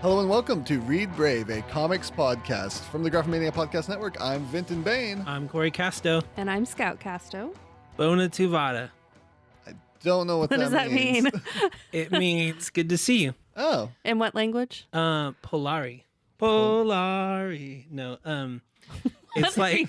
Hello and welcome to Read Brave, a comics podcast from the Graphic Mania Podcast Network. I'm Vinton Bain. I'm Cory Casto. And I'm Scout Casto. Bona to Vada. I don't know what does that mean? It means good to see you. Oh. In what language? Polari. No, it's like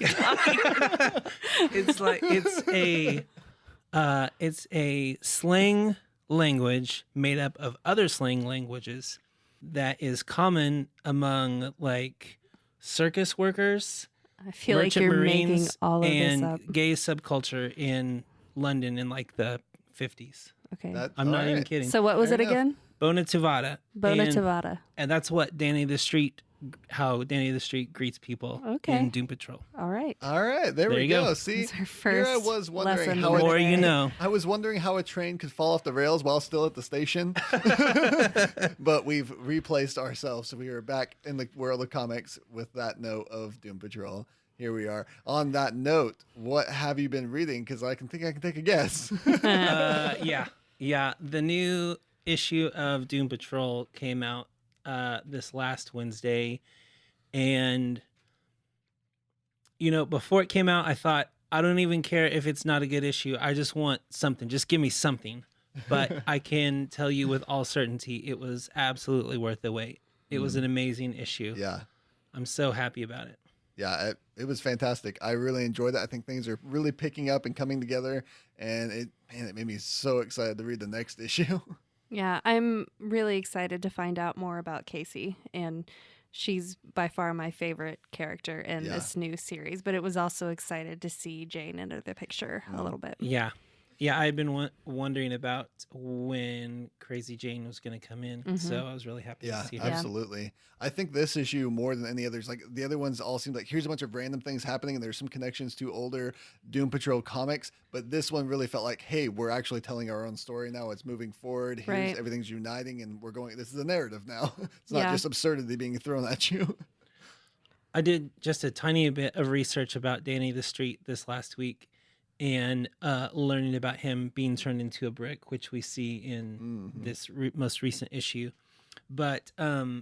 it's a slang language made up of other slang languages that is common among like circus workers, I feel like you're Marines, making all of this up. and gay subculture in London in like the 50s. Okay. I'm not even kidding. So what was Fair it enough. again? Bona to Vada. Bona And- to Vada. And that's what how Danny the Street greets people Okay. in Doom Patrol. All right. All right, there we you go. go. See, That's our here I first was wondering lesson how The of more the you day. know. I was wondering how a train could fall off the rails while still at the station. But we've replaced ourselves, so we are back in the world of comics with that note of Doom Patrol. Here we are. On that note, what have you been reading? Because I can take a guess. Yeah. The new issue of Doom Patrol came out this last Wednesday, and before it came out, I thought, I don't even care if it's not a good issue. I just want something. Just give me something. But I can tell you with all certainty, it was absolutely worth the wait. It was an amazing issue. Yeah. I'm so happy about it. Yeah, it was fantastic. I really enjoyed it. I think things are really picking up and coming together, and it made me so excited to read the next issue. Yeah, I'm really excited to find out more about Casey, and she's by far my favorite character in this new series, but it was also excited to see Jane enter the picture a little bit. Yeah. I've been wondering about when Crazy Jane was going to come in, so I was really happy to see her. Absolutely. I think this issue more than any others, like the other ones all seemed like here's a bunch of random things happening and there's some connections to older Doom Patrol comics, but this one really felt like, hey, we're actually telling our own story now. It's moving forward. Here's everything's uniting and this is a narrative now. It's not just absurdity being thrown at you. I did just a tiny bit of research about Danny the Street this last week, and learning about him being turned into a brick, which we see in this most recent issue. But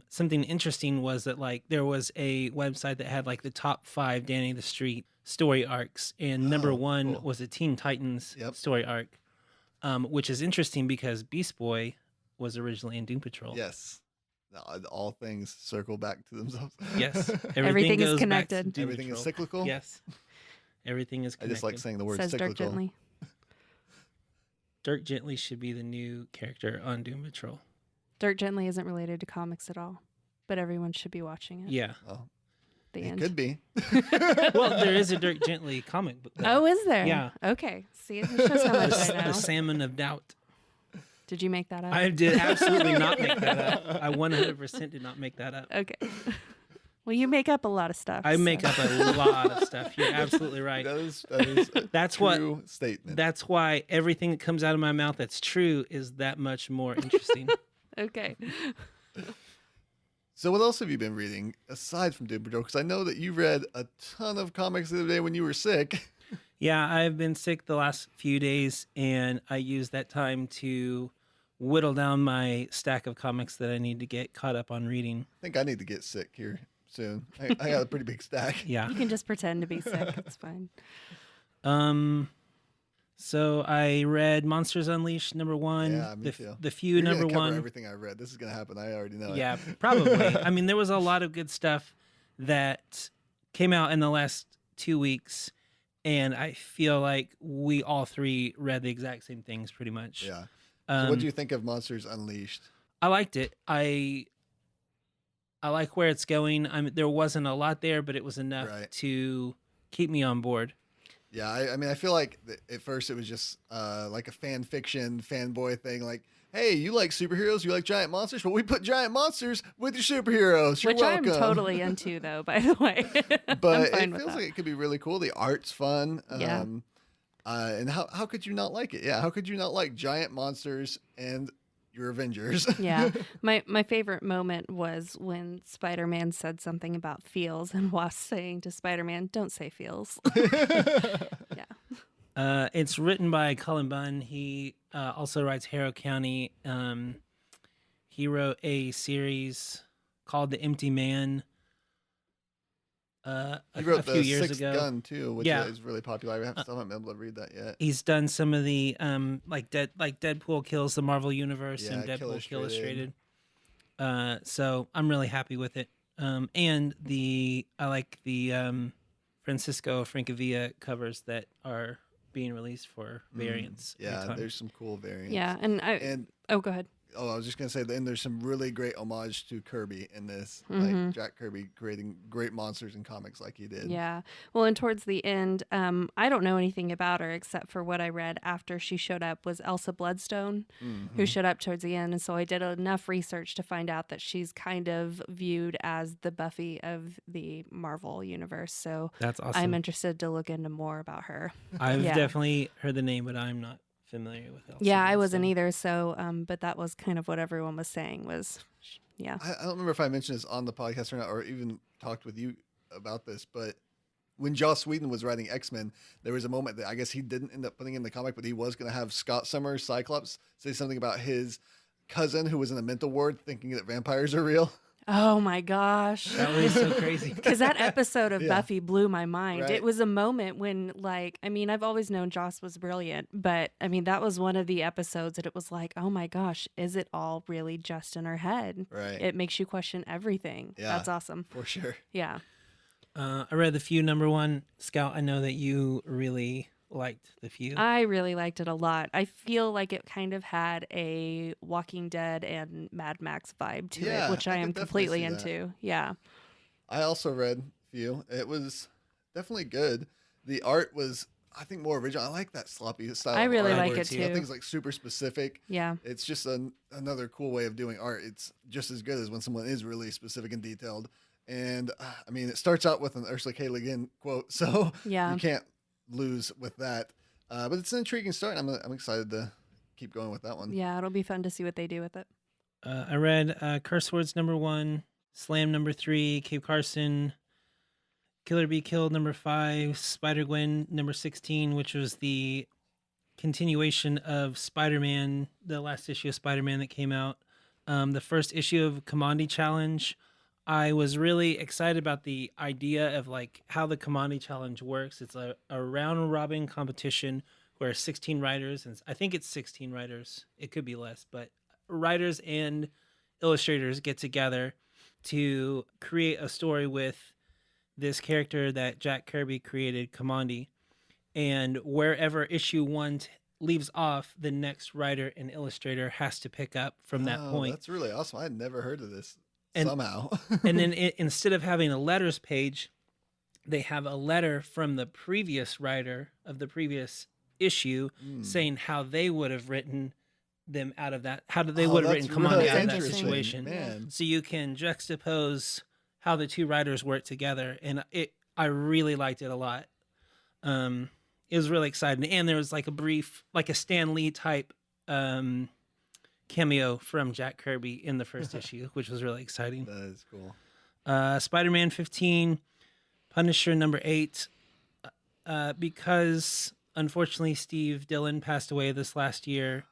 something interesting was that like there was a website that had like the top 5 Danny the Street story arcs, and number 1 was a Teen Titans story arc, which is interesting because Beast Boy was originally in Doom Patrol. Yes. All things circle back to themselves. Yes. Everything goes is back connected. to Doom Everything Patrol. is cyclical. Yes. Everything is I connected. just like saying the word Says cyclical. Dirk Gently. Dirk Gently should be the new character on Doom Patrol. Dirk Gently isn't related to comics at all, but everyone should be watching it. Yeah. Well, The it end. could be. Well, there is a Dirk Gently comic book. Oh, is there? Yeah. Okay. See, it shows how much I know. The Salmon of Doubt. Did you make that up? I did absolutely not make that up. I 100% did not make that up. Okay. Well, you make up a lot of stuff. I make so. up a lot of stuff. You're absolutely right. That is a That's true statement. That's why everything that comes out of my mouth that's true is that much more interesting. Okay. So what else have you been reading aside from Doom Patrol? Because I know that you read a ton of comics the other day when you were sick. Yeah, I've been sick the last few days, and I used that time to whittle down my stack of comics that I need to get caught up on reading. I think I need to get sick here soon. I got a pretty big stack. Yeah. You can just pretend to be sick. It's fine. So I read Monsters Unleashed #1. Yeah, me too. The Few You're gonna cover #1. everything I read. This is gonna happen. I already know. Yeah, probably. I mean, there was a lot of good stuff that came out in the last 2 weeks, and I feel like we all three read the exact same things pretty much. Yeah. So what do you think of Monsters Unleashed? I liked it. I like where it's going. There wasn't a lot there, but it was enough to keep me on board. Yeah, I mean, I feel like at first it was just like a fan fiction, fanboy thing. Like, hey, you like superheroes, you like giant monsters? Well, we put giant monsters with your superheroes. You're Which welcome. I'm totally into, though, by the way. But I'm fine it with feels that. like it could be really cool. The art's fun. Yeah. And how could you not like it? Yeah, how could you not like giant monsters and your Avengers? Yeah. My favorite moment was when Spider-Man said something about feels and Wasp saying to Spider-Man, don't say feels. Yeah. It's written by Cullen Bunn. He also writes Harrow County. He wrote a series called The Empty Man. He wrote a few the years Sixth ago. Gun too, which Yeah. is really popular. Still haven't been able to read that yet. He's done some of the like Deadpool Kills the Marvel Universe and Yeah, Deadpool Kill Illustrated. So I'm really happy with it. And I like the Francisco Francavilla covers that are being released for variants. every Yeah, time. there's some cool variants. Yeah, and oh, go ahead. I was just gonna say, then there's some really great homage to Kirby in this, Mm-hmm. like Jack Kirby creating great monsters in comics like he did. Yeah. Well, and towards the end, I don't know anything about her except for what I read after she showed up was Elsa Bloodstone, who showed up towards the end. And so I did enough research to find out that she's kind of viewed as the Buffy of the Marvel universe. So That's awesome. I'm interested to look into more about her. I've Yeah. definitely heard the name, but I'm not familiar with Elsa. Yeah, I wasn't Bloodstone. either. So, but that was kind of what everyone was saying was, yeah. I don't remember if I mentioned this on the podcast or not, or even talked with you about this, but when Joss Whedon was writing X-Men, there was a moment that I guess he didn't end up putting in the comic, but he was going to have Scott Summers, Cyclops, say something about his cousin who was in a mental ward thinking that vampires are real. Oh my gosh. That was so crazy. Because that episode of Yeah. Buffy blew my mind. Right. It was a moment when, like, I mean, I've always known Joss was brilliant, but I mean, that was one of the episodes that it was like, oh my gosh, is it all really just in her head? Right. It makes you question everything. Yeah. That's awesome. For sure. Yeah. I read The Few #1. Scout, I know that you really liked The Few. I really liked it a lot. I feel like it kind of had a Walking Dead and Mad Max vibe to Yeah, it, which I I could am definitely completely see that. into. Yeah. I also read Few. It was definitely good. The art was, I think, more original. I like that sloppy style. I of really art like where it too. Nothing's like super specific. Yeah. It's just another cool way of doing art. It's just as good as when someone is really specific and detailed. And I mean, it starts out with an Ursula K. Le Guin quote, so Yeah. you can't lose with that. But it's an intriguing start. I'm excited to keep going with that one. Yeah. It'll be fun to see what they do with it. I read Curse Words #1, Slam #3, Cape Carson, Killer Be Killed #5, Spider Gwen #16, which was the continuation of Spider-Man, the last issue of Spider-Man that came out. The first issue of Commodity Challenge. I was really excited about the idea of like how the Commodity Challenge works. It's a round robin competition where 16 writers, and I think it's 16 writers. It could be less, but writers and illustrators get together to create a story with this character that Jack Kirby created, Commodity. And wherever issue 1 leaves off, the next writer and illustrator has to pick up from that point. That's really awesome. I had never heard of this And- somehow. And then instead of having a letters page, they have a letter from the previous writer of the previous issue saying how they would have written them out of that, how they would have written Commodity out of that interesting, situation. Man. So you can juxtapose how the two writers work together, and I really liked it a lot. It was really exciting, and there was like a brief, like a Stan Lee type cameo from Jack Kirby in the first issue, which was really exciting. That is cool. Spider-Man 15, Punisher #8, because unfortunately Steve Dillon passed away this last year.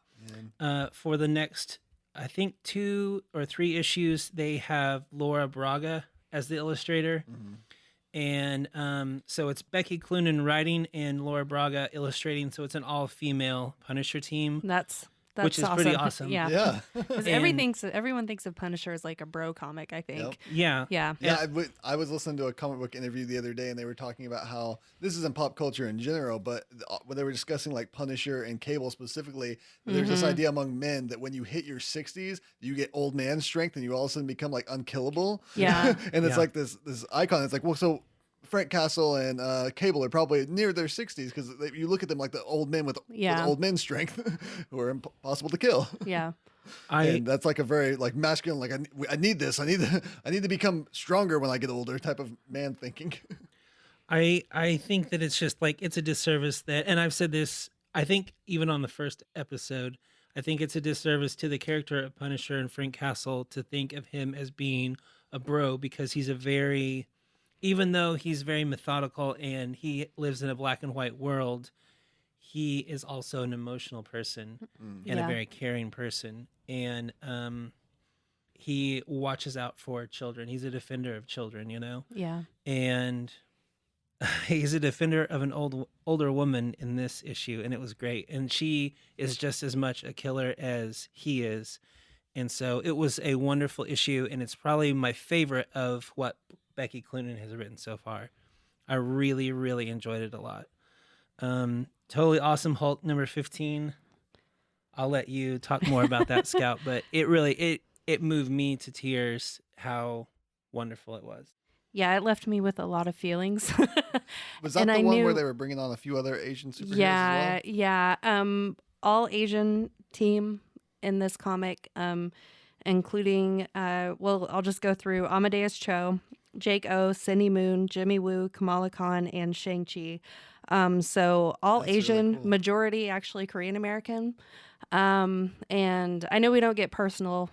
Man. For the next, I think 2 or 3 issues, they have Laura Braga as the illustrator. And so it's Becky Cloonan writing and Laura Braga illustrating. So it's an all-female Punisher team. That's Which is awesome. pretty awesome. Yeah. Yeah. 'Cause everyone thinks of Punisher as like a bro comic, I think. Yep. Yeah. Yeah. Yeah, I was listening to a comic book interview the other day, and they were talking about how this is in pop culture in general, but when they were discussing like Punisher and Cable specifically, there's this idea among men that when you hit your 60s, you get old man strength, and you all of a sudden become like unkillable. Yeah. And it's Yeah. like this icon. It's like, well, so Frank Castle and Cable are probably near their 60s because you look at them like the old men with old men strength who are impossible to kill. Yeah. And that's like a very like masculine, like I need this. I need to become stronger when I get older type of man thinking. I think that it's just like it's a disservice that, and I've said this, I think even on the first episode, I think it's a disservice to the character of Punisher and Frank Castle to think of him as being a bro, because he's even though he's very methodical and he lives in a black and white world, he is also an emotional person and a Yeah. very caring person. And he watches out for children. He's a defender of children, you know? Yeah. And he's a defender of an older woman in this issue, and it was great. And she is just as much a killer as he is. And so it was a wonderful issue, and it's probably my favorite of what Becky Cloonan has written so far. I really, really enjoyed it a lot. Totally Awesome Hulk number 15. I'll let you talk more about that, Scout, but it really it moved me to tears how wonderful it was. Yeah, it left me with a lot of feelings. Was that And the I one where knew- they were bringing on a few other Asian superheroes Yeah, as well? yeah. All Asian team in this comic, including I'll just go through Amadeus Cho, Jake O, Cindy Moon, Jimmy Woo, Kamala Khan, and Shang-Chi. So all That's really Asian, cool. majority actually Korean American. And I know we don't get personal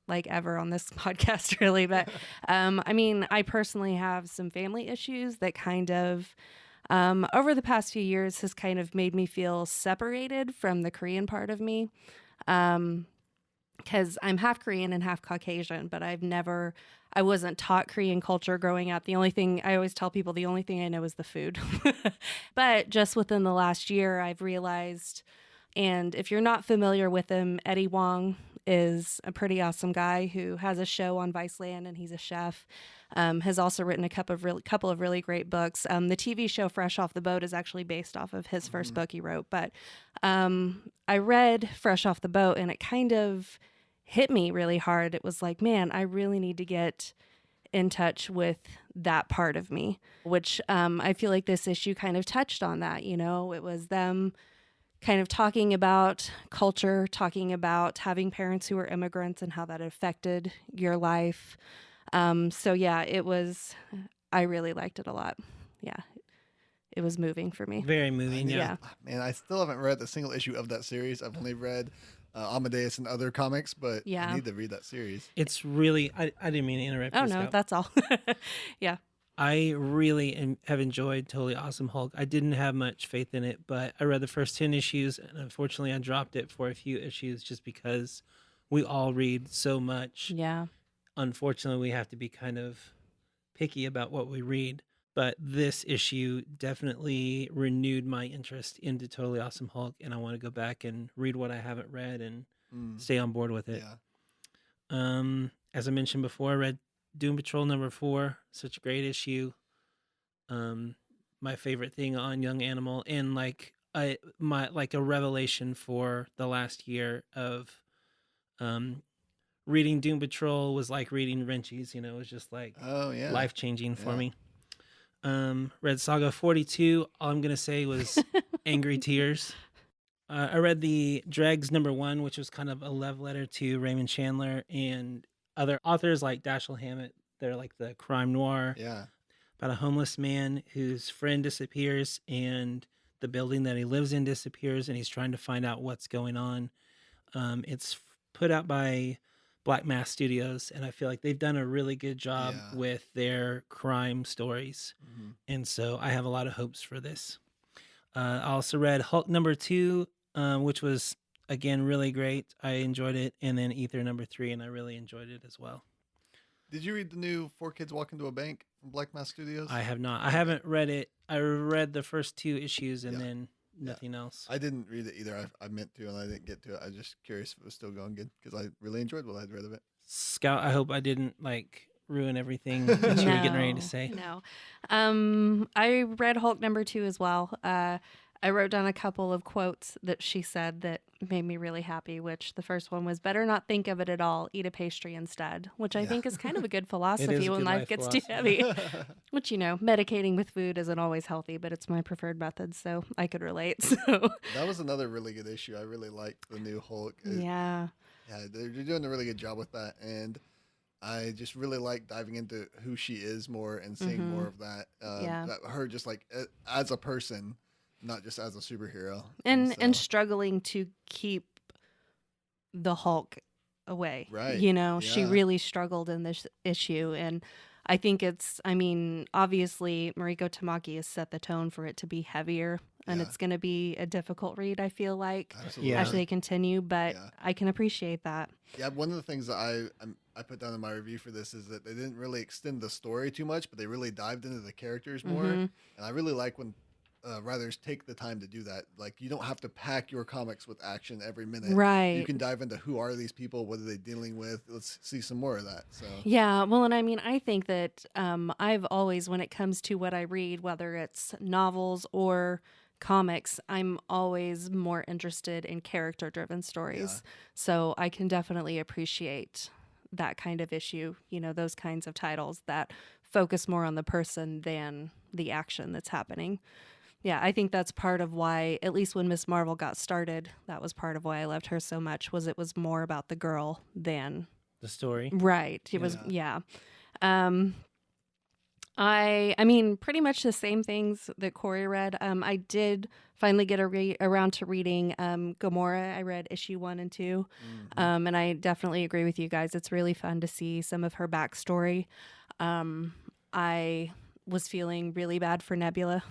like ever on this podcast really, but I mean, I personally have some family issues that kind of over the past few years has kind of made me feel separated from the Korean part of me. Because I'm half Korean and half Caucasian, but I wasn't taught Korean culture growing up. The only thing I always tell people, the only thing I know is the food. But just within the last year, I've realized, and if you're not familiar with him, Eddie Wong is a pretty awesome guy who has a show on Viceland, and he's a chef. Has also written a couple of really great books. The TV show Fresh Off the Boat is actually based off of his first book he wrote. But I read Fresh Off the Boat, and it kind of hit me really hard. It was like, man, I really need to get in touch with that part of me, which I feel like this issue kind of touched on that. You know, it was them kind of talking about culture, talking about having parents who were immigrants and how that affected your life. So yeah, I really liked it a lot. Yeah, it was moving for me. Very moving, yeah. Man, I still haven't read a single issue of that series. I've only read Amadeus and other comics, but Yeah. I need to read that series. It's really, I didn't mean to interrupt Oh you, no, Scout. that's all. Yeah. I really have enjoyed Totally Awesome Hulk. I didn't have much faith in it, but I read the first 10 issues, and unfortunately I dropped it for a few issues just because we all read so much. Yeah. Unfortunately, we have to be kind of picky about what we read. But this issue definitely renewed my interest into Totally Awesome Hulk, and I want to go back and read what I haven't read and stay on board with it. Yeah. As I mentioned before, I read Doom Patrol number 4, such a great issue. My favorite thing on Young Animal, and like a revelation for the last year of reading Doom Patrol was like reading Wrenchies, you know, it was just like life changing for me. Read Saga 42. All I'm gonna say was angry tears. I read the Dregs number 1, which was kind of a love letter to Raymond Chandler and other authors like Dashiell Hammett. They're like the crime noir. Yeah. About a homeless man whose friend disappears and the building that he lives in disappears, and he's trying to find out what's going on. It's put out by Black Mass Studios, and I feel like they've done a really good job with their crime stories. And so I have a lot of hopes for this. I also read Hulk number 2, which was, again, really great. I enjoyed it. And then Ether number 3, and I really enjoyed it as well. Did you read the new 4 Kids Walk Into a Bank from Black Mass Studios? I have not. I haven't read it. I read the first 2 issues and then nothing else. I didn't read it either. I meant to, and I didn't get to it. I was just curious if it was still going good because I really enjoyed what I'd read of it. Scout, I hope I didn't like ruin everything that you were getting ready to say. No. I read Hulk number 2 as well. I wrote down a couple of quotes that she said that made me really happy, which the first one was, better not think of it at all, eat a pastry instead, which I think is kind of a good philosophy when life gets too heavy. Which, you know, medicating with food isn't always healthy, but it's my preferred method, so I could relate. So that was another really good issue. I really liked the new Hulk. Yeah, they're doing a really good job with that, and I just really like diving into who she is more and seeing more of that. Her just like as a person, not just as a superhero. And struggling to keep the Hulk away. Right. You know, she really struggled in this issue. And I think obviously Mariko Tamaki has set the tone for it to be heavier, and Yeah. it's going to be a difficult read, I feel like, Absolutely. as they continue, but Yeah. I can appreciate that. Yeah, one of the things that I put down in my review for this is that they didn't really extend the story too much, but they really dived into the characters more. Mhm. And I really like when writers take the time to do that. Like, you don't have to pack your comics with action every minute. You Right. can dive into who are these people, what are they dealing with. Let's see some more of that. So Yeah, well, and I mean, I think that I've always, when it comes to what I read, whether it's novels or comics, I'm always more interested in character-driven stories. So I can definitely appreciate that kind of issue, those kinds of titles that focus more on the person than the action that's happening. Yeah, I think that's part of why, at least when Miss Marvel got started, that was part of why I loved her so much, was it was more about the girl than The story. right. It was Um I mean pretty much the same things that Cory read. I did finally get around to reading Gamora. I read issue 1 and 2. And I definitely agree with you guys. It's really fun to see some of her backstory. I was feeling really bad for Nebula.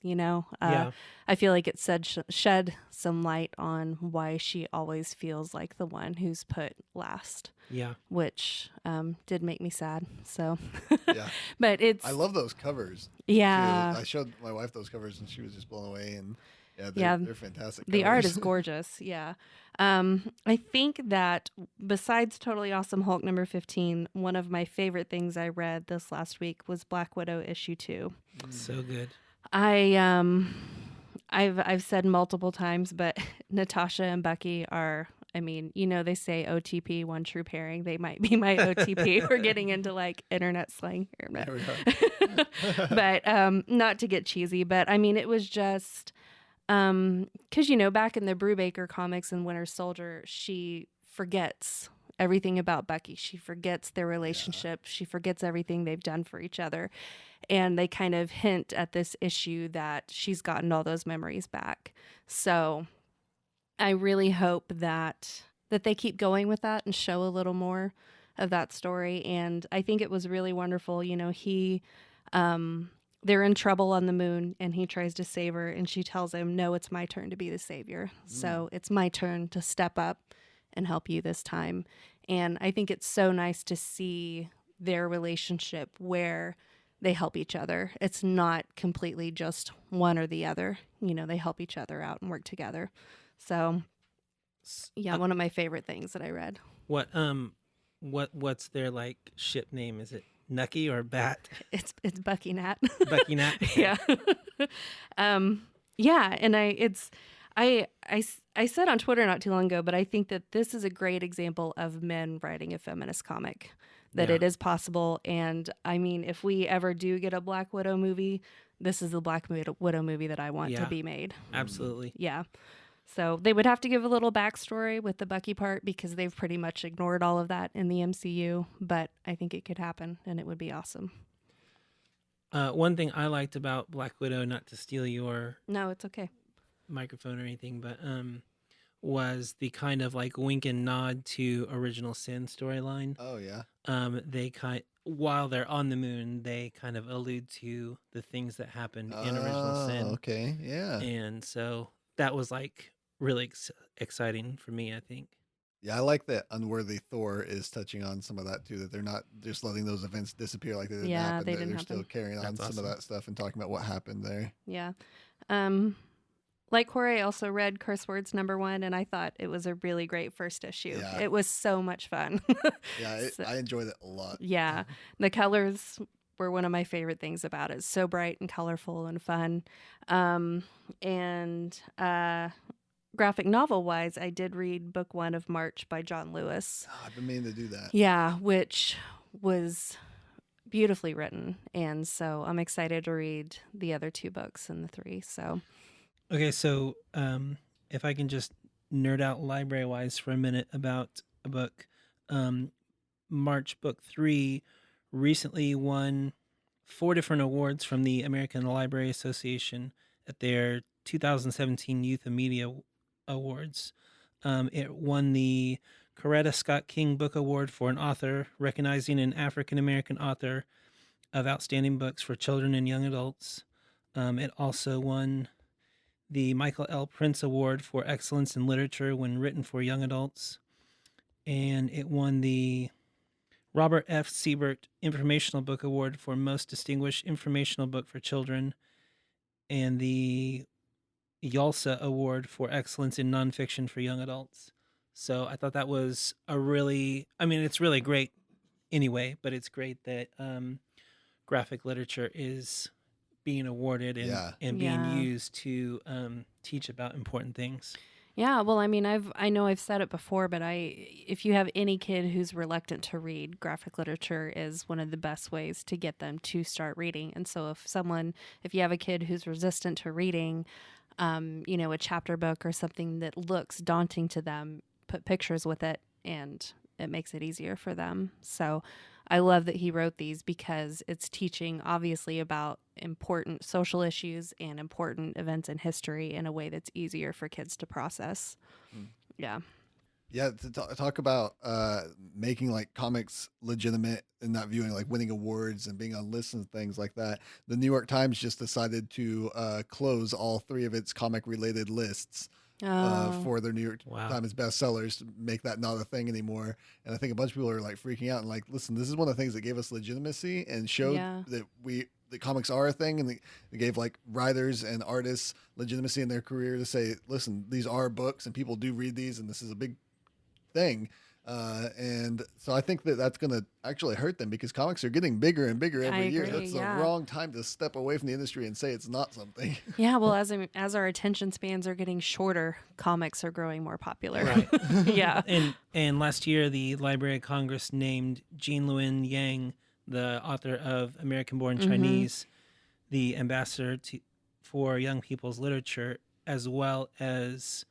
Yeah. I feel like it shed some light on why she always feels like the one who's put last, Yeah. which did make me sad. So, yeah, but I love those covers. yeah, Too. I showed my wife those covers and she was just blown away. And they're fantastic. the art covers. is gorgeous. Yeah. I think that besides Totally Awesome Hulk number 15, one of my favorite things I read this last week was Black Widow issue 2. So good. I've said multiple times, but Natasha and Becky are, they say OTP, one true pairing. They might be my OTP. We're getting into like internet slang here. There we are. But not to get cheesy, but it was just because back in the Brubaker comics and Winter Soldier, she forgets everything about Becky. She forgets their relationship. She forgets everything they've done for each other. And they kind of hint at this issue that she's gotten all those memories back. So I really hope that they keep going with that and show a little more of that story. And I think it was really wonderful. They're in trouble on the moon and he tries to save her and she tells him, no, it's my turn to be the savior. So it's my turn to step up and help you this time. And I think it's so nice to see their relationship where they help each other. It's not completely just one or the other. They help each other out and work together. So yeah, one of my favorite things that I read. What's their like ship name? Is it Nucky or Bat? It's Bucky Nat. Bucky Nat. Yeah. Yeah, and I said on Twitter not too long ago, but I think that this is a great example of men writing a feminist comic, that it is possible. And if we ever do get a Black Widow movie, this is the Black Widow movie that I want to be made. Absolutely. Yeah. So they would have to give a little backstory with the Bucky part because they've pretty much ignored all of that in the MCU, but I think it could happen and it would be awesome. One thing I liked about Black Widow, not to steal your No, it's okay. microphone or anything, but was the kind of like wink and nod to Original Sin storyline. Oh yeah. They while they're on the moon, they kind of allude to the things that happened in Original Sin. Okay, yeah. And so that was like really exciting for me, I think. Yeah, I like that Unworthy Thor is touching on some of that too, that they're not just letting those events disappear like they didn't happen. They're still carrying on some of that stuff and talking about what happened there. Yeah. Like Cory, I also read Curse Words number 1, and I thought it was a really great first issue. Yeah. It was so much fun. Yeah, I enjoyed it a lot. Yeah. The colors were one of my favorite things about it. So bright and colorful and fun. And graphic novel wise, I did read book 1 of March by John Lewis. Oh, I've been meaning to do that. Yeah, which was beautifully written. And so I'm excited to read the other 2 books and the 3. So. Okay, so if I can just nerd out library-wise for a minute about a book. March book 3 recently won 4 different awards from the American Library Association at their 2017 Youth and Media Awards. It won the Coretta Scott King Book Award for an author, recognizing an African-American author of outstanding books for children and young adults. It also won the Michael L. Prince Award for Excellence in Literature when written for young adults. And it won the Robert F. Siebert Informational Book Award for Most Distinguished Informational Book for Children, and the YALSA Award for Excellence in Nonfiction for Young Adults. So I thought that was it's really great anyway, but it's great that graphic literature is being awarded and being used to teach about important things. Yeah, well, I mean, I know I've said it before, but if you have any kid who's reluctant to read, graphic literature is one of the best ways to get them to start reading. And so if you have a kid who's resistant to reading, a chapter book or something that looks daunting to them, put pictures with it, and it makes it easier for them. So I love that he wrote these because it's teaching obviously about important social issues and important events in history in a way that's easier for kids to process. Yeah. Yeah, to talk about making like comics legitimate and not viewing like winning awards and being on lists and things like that. The New York Times just decided to close all 3 of its comic related lists for their New York Times bestsellers, to make that not a thing anymore. And I think a bunch of people are like freaking out and like, listen, this is one of the things that gave us legitimacy and showed that the comics are a thing, and they gave like writers and artists legitimacy in their career to say, listen, these are books and people do read these, and this is a big thing. And so I think that that's going to actually hurt them because comics are getting bigger and bigger every year. That's the wrong time to step away from the industry and say it's not something. Yeah, well, as our attention spans are getting shorter, comics are growing more popular. Right. Yeah. And last year, the Library of Congress named Jean Luen Yang, the author of American-Born Chinese, the ambassador for young people's literature, as well as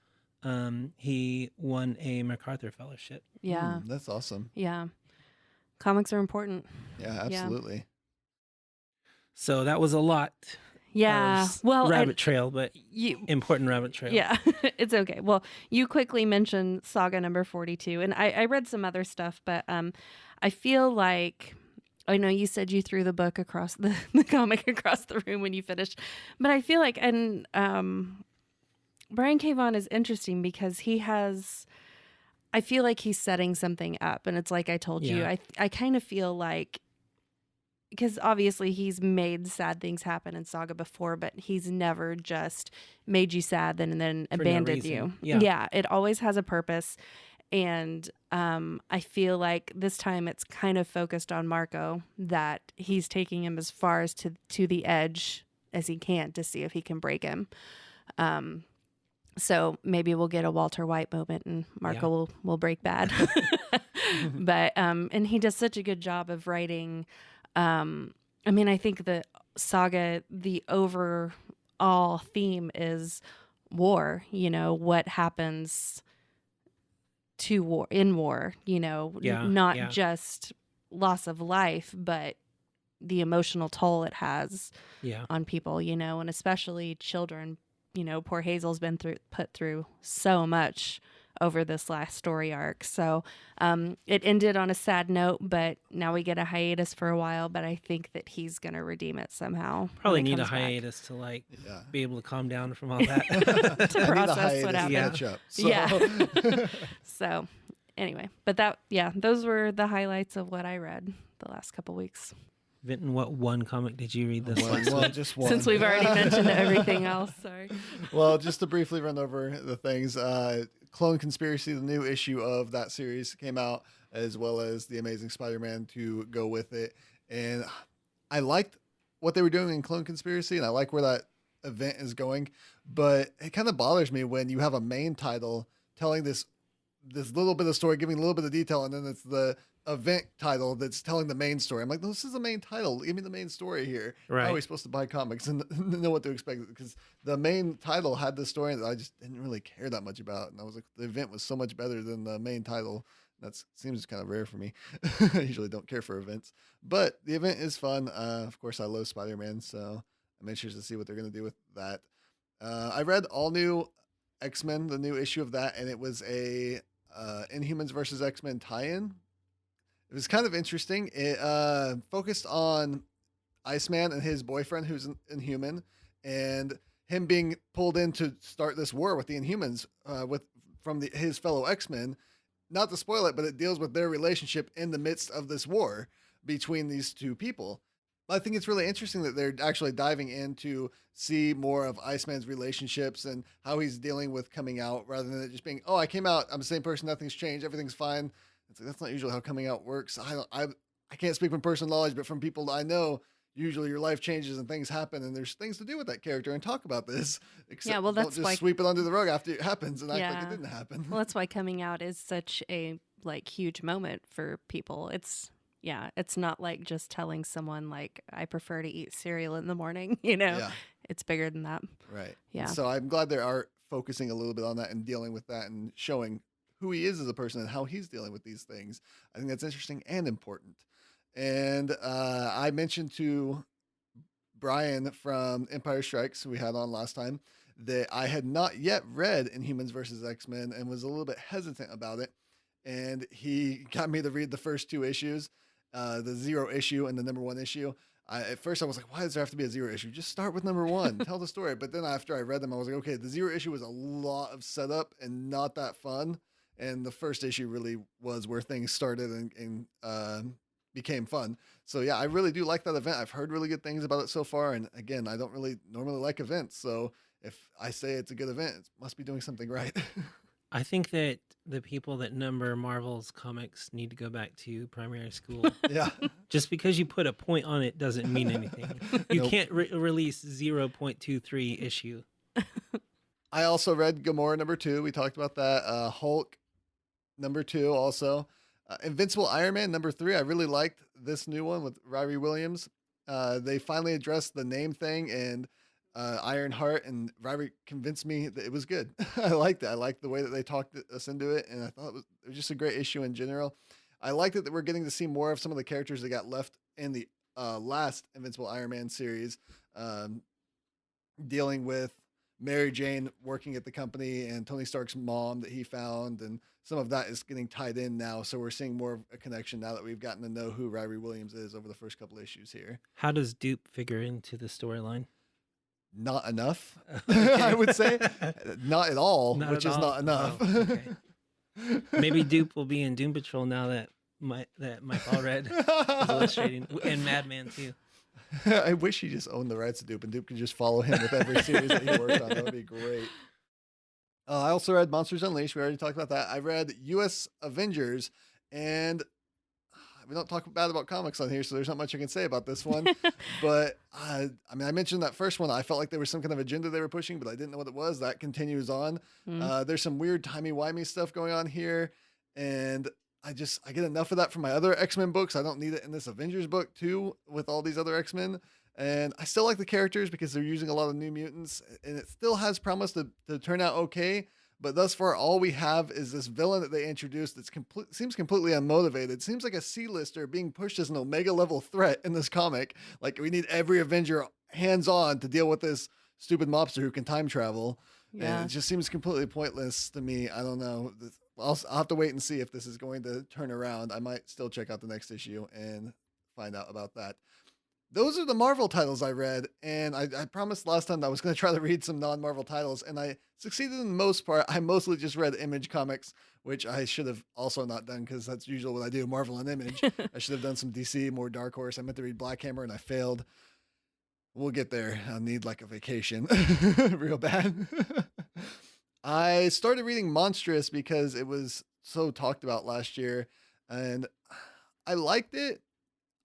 he won a MacArthur Fellowship. Yeah. That's awesome. Yeah. Comics are important. Yeah, absolutely. Yeah. So that was a lot. Yeah. Well, rabbit trail, but important rabbit trail. Yeah, it's okay. Well, you quickly mentioned Saga number 42, and I read some other stuff, but I feel like, I know you said you threw the book across the comic across the room when you finished, but I feel like, and Brian K. Vaughan is interesting because I feel like he's setting something up, and it's like I told you, I kind of feel like, because obviously he's made sad things happen in Saga before, but he's never just made you sad and then abandoned you. Yeah, it always has a purpose. And I feel like this time it's kind of focused on Marco, that he's taking him as far as to the edge as he can to see if he can break him. So maybe we'll get a Walter White moment and Marco will break bad. But and he does such a good job of writing. I think the Saga, the overall theme is war, what happens to war, in war, not just loss of life, but the emotional toll it has on people, and especially children. Poor Hazel's been put through so much over this last story arc. So it ended on a sad note, but now we get a hiatus for a while, but I think that he's going to redeem it somehow. Probably need a hiatus to be able to calm down from all that. To process what happened. Catch up. So. Yeah. So anyway, but those were the highlights of what I read the last couple weeks. Vinton, what one comic did you read this last week? Just one. Since we've already mentioned everything else, sorry. Well, just to briefly run over the things, Clone Conspiracy, the new issue of that series came out, as well as The Amazing Spider-Man to go with it. And I liked what they were doing in Clone Conspiracy, and I like where that event is going. But it kind of bothers me when you have a main title telling this little bit of story, giving a little bit of detail, and then it's the event title that's telling the main story. I'm like, this is the main title. Give me the main story here. Right. How are we supposed to buy comics and know what to expect? Because the main title had this story that I just didn't really care that much about. And I was like, the event was so much better than the main title. That seems kind of rare for me. I usually don't care for events. But the event is fun. Of course, I love Spider-Man, so I'm anxious to see what they're going to do with that. I read All New X-Men, the new issue of that, and it was a Inhumans versus X-Men tie-in. It was kind of interesting. It focused on Iceman and his boyfriend, who's an Inhuman, and him being pulled in to start this war with the Inhumans, his fellow X-Men. Not to spoil it, but it deals with their relationship in the midst of this war between these two people. I think it's really interesting that they're actually diving in to see more of Iceman's relationships and how he's dealing with coming out, rather than it just being, oh, I came out, I'm the same person, nothing's changed, everything's fine. It's like, that's not usually how coming out works. I can't speak from personal knowledge, but from people I know, usually your life changes and things happen, and there's things to do with that character and talk about this. Except well, that's don't just why sweep it under the rug after it happens and act like it didn't happen. Well, that's why coming out is such a huge moment for people. It's not like just telling someone like, I prefer to eat cereal in the morning, It's bigger than that. Right. Yeah. So I'm glad they are focusing a little bit on that and dealing with that and showing who he is as a person and how he's dealing with these things. I think that's interesting and important. And I mentioned to Brian from Empire Strikes, who we had on last time, that I had not yet read Inhumans versus X-Men and was a little bit hesitant about it. And he got me to read the first 2 issues, the 0 issue and the number 1 issue. At first I was like, why does there have to be a 0 issue? Just start with number 1, tell the story. But then after I read them, I was like, okay, the 0 issue was a lot of setup and not that fun. And the first issue really was where things started and became fun. So yeah, I really do like that event. I've heard really good things about it so far. And again, I don't really normally like events. So if I say it's a good event, it must be doing something right. I think that the people that number Marvel's comics need to go back to primary school. Yeah. Just because you put a point on it doesn't mean anything. You can't release 0.23 issue. I also read Gamora number 2. We talked about that. Hulk number 2 also. Invincible Iron Man number 3. I really liked this new one with Riri Williams. They finally addressed the name thing, and Ironheart, and Riri convinced me that it was good. I liked it. I liked the way that they talked us into it, and I thought it was just a great issue in general. I liked it that we're getting to see more of some of the characters that got left in the last Invincible Iron Man series, dealing with Mary Jane working at the company and Tony Stark's mom that he found, and some of that is getting tied in now. So we're seeing more of a connection now that we've gotten to know who Riri Williams is over the first couple of issues here. How does Dupe figure into the storyline? Not enough, Okay. I would say. Not at all, Not which at is all? not enough. Oh, okay. Maybe Dupe will be in Doom Patrol now that Mike Allred is illustrating, and Madman too. I wish he just owned the rights to Dupe, and Dupe could just follow him with every series that he worked on. That would be great. I also read Monsters Unleashed. We already talked about that. I read U.S. Avengers, and we don't talk bad about comics on here, so there's not much I can say about this one. But I mentioned that first one. I felt like there was some kind of agenda they were pushing, but I didn't know what it was. That continues on. There's some weird timey-wimey stuff going on here, and I get enough of that from my other X-Men books. I don't need it in this Avengers book too, with all these other X-Men. And I still like the characters because they're using a lot of New Mutants, and it still has promise to turn out okay. But thus far, all we have is this villain that they introduced that seems completely unmotivated. Seems like a C-lister being pushed as an Omega-level threat in this comic. Like, we need every Avenger hands-on to deal with this stupid mobster who can time travel. Yeah. And it just seems completely pointless to me. I don't know. I'll have to wait and see if this is going to turn around. I might still check out the next issue and find out about that. Those are the Marvel titles I read, and I promised last time that I was going to try to read some non-Marvel titles, and I succeeded in the most part. I mostly just read Image comics, which I should have also not done because that's usually what I do, Marvel and Image. I should have done some DC, more Dark Horse. I meant to read Black Hammer, and I failed. We'll get there. I'll need like a vacation real bad. I started reading Monstrous because it was so talked about last year, and I liked it.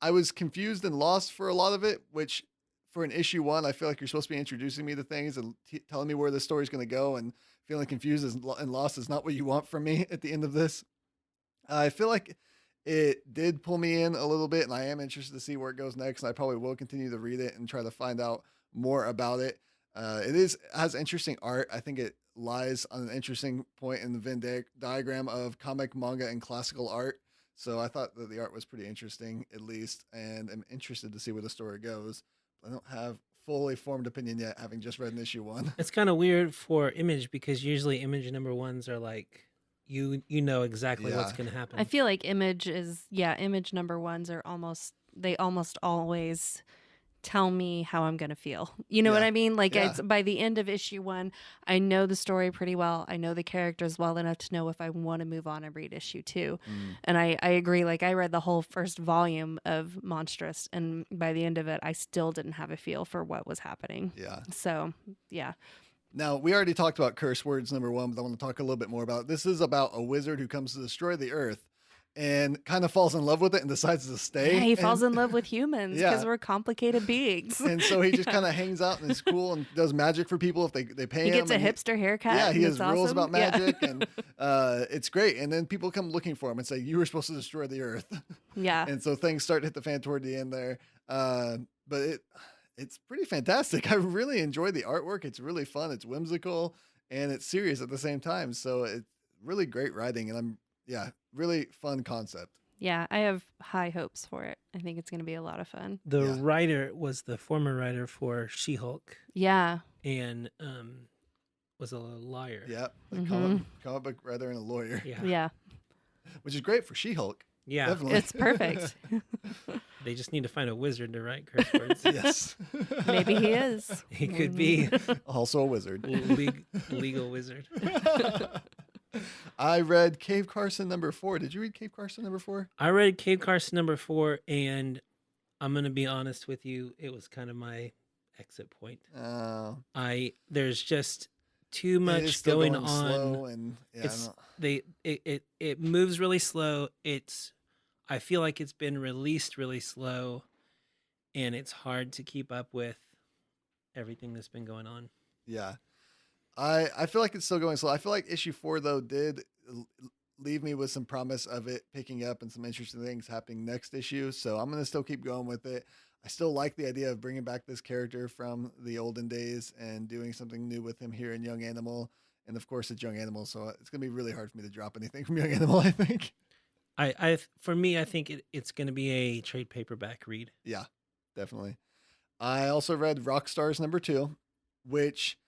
I was confused and lost for a lot of it, which for an issue 1, I feel like you're supposed to be introducing me to things and telling me where the story's going to go, and feeling confused and lost is not what you want from me at the end of this. I feel like it did pull me in a little bit, and I am interested to see where it goes next. And I probably will continue to read it and try to find out more about it. It has interesting art. I think it lies on an interesting point in the Venn diagram of comic, manga, and classical art. So I thought that the art was pretty interesting, at least, and I'm interested to see where the story goes. I don't have fully formed opinion yet, having just read an issue 1. It's kind of weird for Image because usually Image number 1s are like, you know exactly what's going to happen. I feel like Image number 1s are almost always tell me how I'm going to feel. You know what I mean? Like it's by the end of issue 1, I know the story pretty well. I know the characters well enough to know if I want to move on and read issue 2. And I agree. Like I read the whole first volume of Monstrous, and by the end of it, I still didn't have a feel for what was happening. Yeah. So, yeah. Now, we already talked about curse words number 1, but I want to talk a little bit more about it. This is about a wizard who comes to destroy the earth and kind of falls in love with it and decides to stay. Yeah, he falls in love with humans because we're complicated beings. And so he just kind of hangs out and is cool and does magic for people if they pay him. He gets a hipster haircut. Yeah, he has rules awesome. about magic, and it's great. And then people come looking for him and say, you were supposed to destroy the earth. Yeah. And so things start to hit the fan toward the end there. But it's pretty fantastic. I really enjoy the artwork. It's really fun. It's whimsical, and it's serious at the same time. So it's really great writing, and really fun concept. Yeah, I have high hopes for it. I think it's going to be a lot of fun. The writer was the former writer for She-Hulk. Yeah. And was a liar. Yeah, comic book writer and a lawyer. Yeah. Which is great for She-Hulk. Yeah. Definitely. It's perfect. They just need to find a wizard to write curse words. Yes. Maybe he is. He could be Also a wizard. legal wizard. I read Cave Carson number 4. Did you read Cave Carson number 4? I read Cave Carson number 4, and I'm going to be honest with you. It was kind of my exit point. There's just too much going on. Slow and, it moves really slow. I feel like it's been released really slow, and it's hard to keep up with everything that's been going on. Yeah. I feel like it's still going slow. I feel like issue 4, though, did leave me with some promise of it picking up and some interesting things happening next issue. So I'm going to still keep going with it. I still like the idea of bringing back this character from the olden days and doing something new with him here in Young Animal. And of course, it's Young Animal, so it's going to be really hard for me to drop anything from Young Animal, I think. For me, I think it's going to be a trade paperback read. Yeah, definitely. I also read Rockstars number 2, which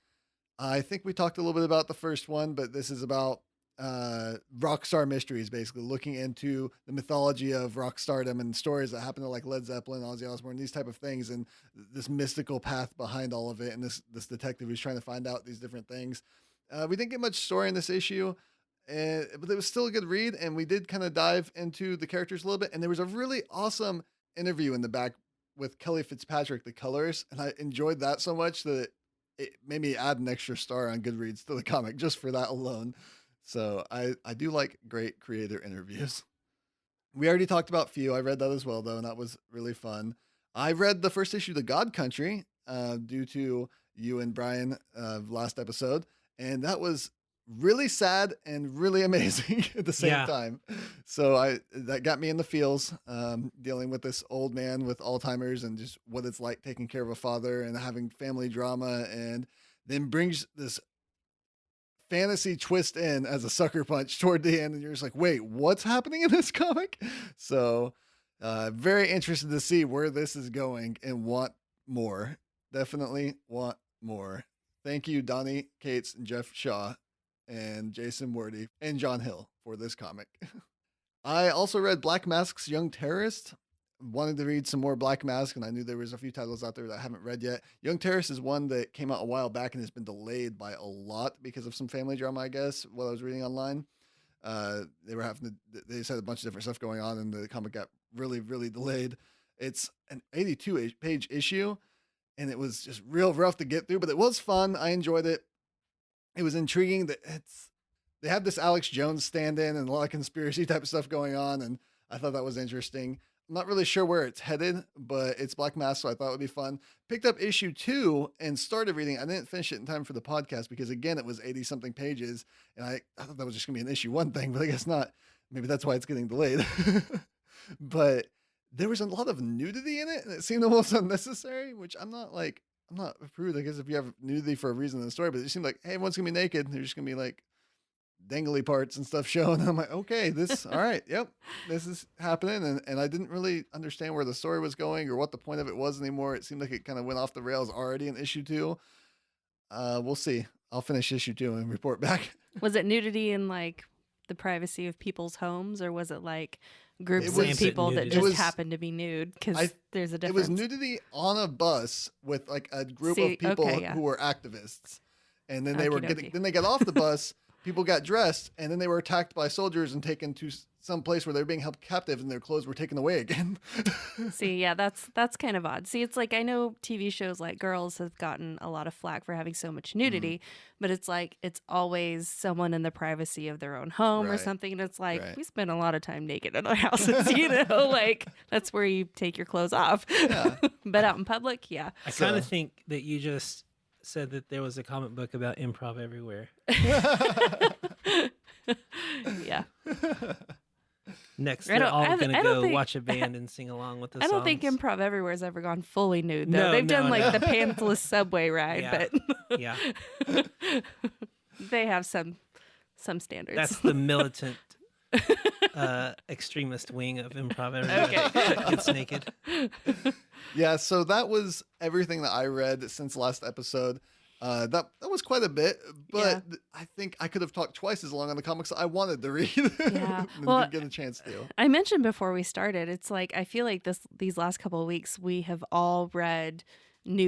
I think we talked a little bit about the first one, but this is about rock star mysteries, basically looking into the mythology of rock stardom and stories that happen to like Led Zeppelin, Ozzy Osbourne, these type of things, and this mystical path behind all of it. And this detective who's trying to find out these different things. We didn't get much story in this issue, but it was still a good read. And we did kind of dive into the characters a little bit. And there was a really awesome interview in the back with Kelly Fitzpatrick, the colorist. And I enjoyed that so much that it made me add an extra star on Goodreads to the comic just for that alone. So I do like great creator interviews. We already talked about Few. I read that as well, though, and that was really fun. I read the first issue of The God Country due to you and Brian last episode, and that was really sad and really amazing at the same time. So that got me in the feels, dealing with this old man with Alzheimer's and just what it's like taking care of a father and having family drama, and then brings this fantasy twist in as a sucker punch toward the end, and you're just like, wait, what's happening in this comic? So very interested to see where this is going and want more. Definitely want more. Thank you, Donnie Cates and Jeff Shaw and Jason Wordy and John Hill for this comic. I also read Black Mask's Young Terrorist. Wanted to read some more Black Mask, and I knew there was a few titles out there that I haven't read yet. Young Terrorist is one that came out a while back and has been delayed by a lot because of some family drama, I guess, while I was reading online. They said a bunch of different stuff going on, and the comic got really, really delayed. It's an 82-page issue, and it was just real rough to get through, but it was fun. I enjoyed it. It was intriguing that they have this Alex Jones stand-in and a lot of conspiracy type of stuff going on, and I thought that was interesting. I'm not really sure where it's headed, but it's Black Mask, so I thought it would be fun. Picked up issue 2 and started reading. I didn't finish it in time for the podcast because, again, it was 80-something pages, and I thought that was just going to be an issue 1 thing, but I guess not. Maybe that's why it's getting delayed. But there was a lot of nudity in it, and it seemed almost unnecessary, which I'm not a prude, I guess, if you have nudity for a reason in the story, but it seemed like, hey, everyone's going to be naked. They're just going to be like dangly parts and stuff shown. I'm like, okay, all right. Yep. This is happening. And I didn't really understand where the story was going or what the point of it was anymore. It seemed like it kind of went off the rails already in issue 2. We'll see. I'll finish issue 2 and report back. Was it nudity in like the privacy of people's homes, or was it like groups It of was- people that It just was- happen to be nude because I- there's a It difference. was nudity on a bus with like a group See, of people okay, yeah. who were activists, and then they were Okey-dokey. Then they got off the bus. People got dressed, and then they were attacked by soldiers and taken to some place where they were being held captive, and their clothes were taken away again. See, yeah, that's kind of odd. See, it's like I know TV shows like Girls have gotten a lot of flack for having so much nudity, Mm-hmm. but it's like it's always someone in the privacy of their own home or Right. something. And it's like Right. we spend a lot of time naked in our houses, you know, like that's where you take your clothes off. Yeah. But out in public, yeah. I kind So- of think that you just said that there was a comic book about improv everywhere. Yeah. Next, I they're don't- all I going to don't go think- watch a band and sing along with the I don't think songs. Improv Everywhere's ever gone fully nude though. No, They've done no, like no. the pantsless subway ride, Yeah. but Yeah, they have some standards. that's the militant extremist wing of improv everywhere. That gets naked. Yeah, so that was everything that I read since last episode. That was quite a bit, but I think I could have talked twice as long on the comics I wanted to read. Yeah. and Well, didn't get a chance to. I mentioned before we started, it's like I feel like these last couple of weeks we have all read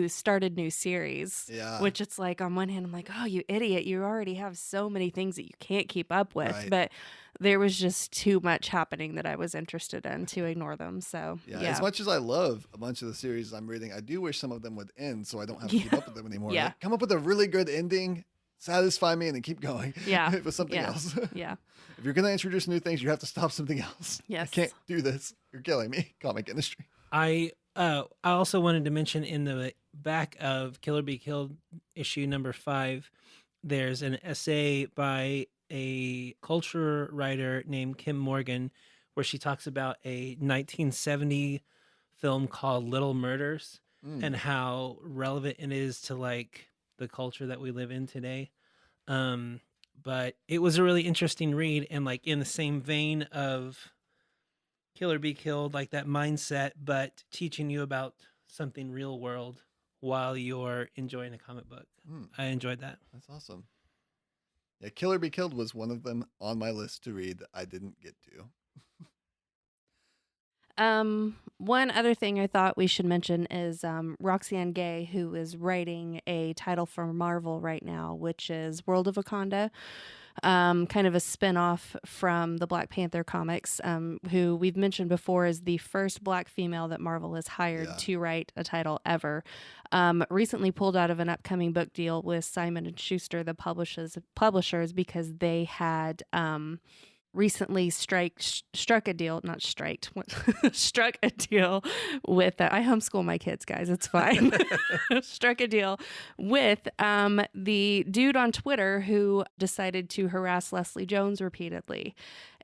started new series. Yeah. Which it's like on one hand I'm like, oh you idiot, you already have so many things that you can't keep up with. Right. But there was just too much happening that I was interested in to ignore them. So Yeah, as much as I love a bunch of the series I'm reading, I do wish some of them would end so I don't have to keep up with them anymore. Yeah. Like, come up with a really good ending, satisfy me, and then keep going. Yeah. with something Yeah. else. Yeah. If you're going to introduce new things, you have to stop something else. Yes. I can't do this. You're killing me, comic industry. I also wanted to mention in the back of Killer Be Killed issue number 5, there's an essay by a culture writer named Kim Morgan where she talks about a 1970 film called Little Murders and how relevant it is to like the culture that we live in today. But it was a really interesting read, and like in the same vein of Killer Be Killed, like that mindset, but teaching you about something real world while you're enjoying a comic book. I enjoyed that. That's awesome. Yeah, Killer Be Killed was one of them on my list to read that I didn't get to. One other thing I thought we should mention is Roxanne Gay, who is writing a title for Marvel right now, which is World of Wakanda, kind of a spin-off from the Black Panther comics, who we've mentioned before is the first Black female that Marvel has hired to write a title ever. Recently pulled out of an upcoming book deal with Simon & Schuster, the publishers, because they had recently struck a deal with I homeschool my kids, guys, it's fine. Struck a deal with the dude on Twitter who decided to harass Leslie Jones repeatedly.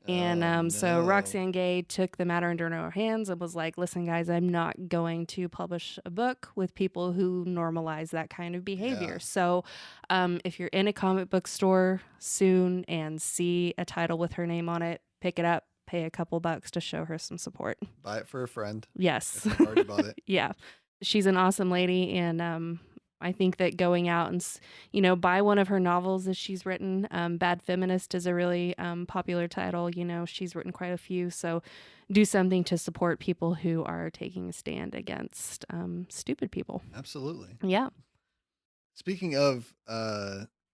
And so Roxanne Gay took the matter into her hands and was like, listen, guys, I'm not going to publish a book with people who normalize that kind of behavior. Yeah. So if you're in a comic book store soon and see a title with her name on it, pick it up, pay a couple bucks to show her some support. Buy it for a friend. Yes. If you've already bought it. Yeah. She's an awesome lady. And I think that going out and, buy one of her novels that she's written. Bad Feminist is a really popular title. She's written quite a few. So do something to support people who are taking a stand against stupid people. Absolutely. Yeah. Speaking of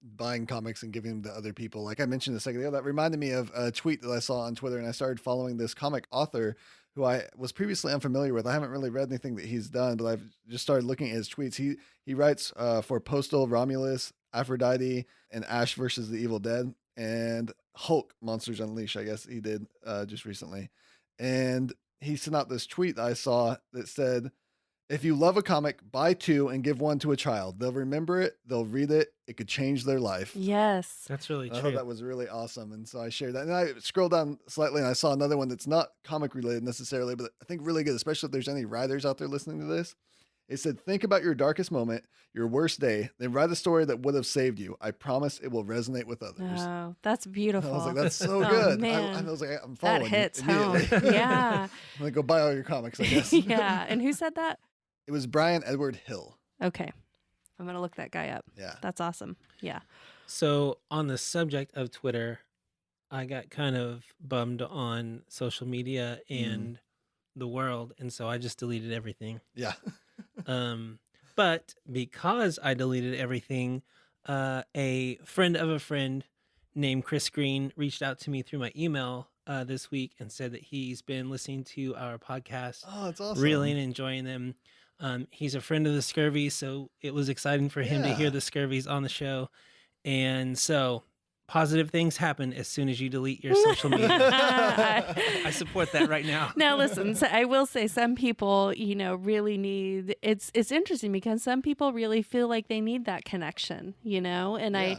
buying comics and giving them to other people, like I mentioned a second ago, that reminded me of a tweet that I saw on Twitter, and I started following this comic author who I was previously unfamiliar with. I haven't really read anything that he's done, but I've just started looking at his tweets. He writes for Postal, Romulus, Aphrodite, and Ash versus the Evil Dead, and Hulk, Monsters Unleashed, I guess he did just recently. And he sent out this tweet that I saw that said, if you love a comic, buy 2 and give 1 to a child. They'll remember it. They'll read it. It could change their life. Yes. That's really I thought true. that was really awesome. And so I shared that. And I scrolled down slightly and I saw another one that's not comic related necessarily, but I think really good, especially if there's any writers out there listening to this. It said, think about your darkest moment, your worst day, then write a story that would have saved you. I promise it will resonate with others. Oh, that's And beautiful. I was like, that's so Oh, good. man. I was like, I'm following that you hits home. immediately. Yeah. I'm going to go buy all your comics, I guess. Yeah. And who said that? It was Brian Edward Hill. Okay. I'm going to look that guy up. Yeah. That's awesome. Yeah. So on the subject of Twitter, I got kind of bummed on social media and the world, and so I just deleted everything. Yeah. But because I deleted everything, a friend of a friend named Chris Green reached out to me through my email this week and said that he's been listening to our podcast, Oh, that's awesome. really enjoying them. He's a friend of the Scurvies, so it was exciting for him to hear the Scurvies on the show. And so positive things happen as soon as you delete your social media. I support that right now. Now, listen, so I will say some people, really need, it's interesting because some people really feel like they need that connection, and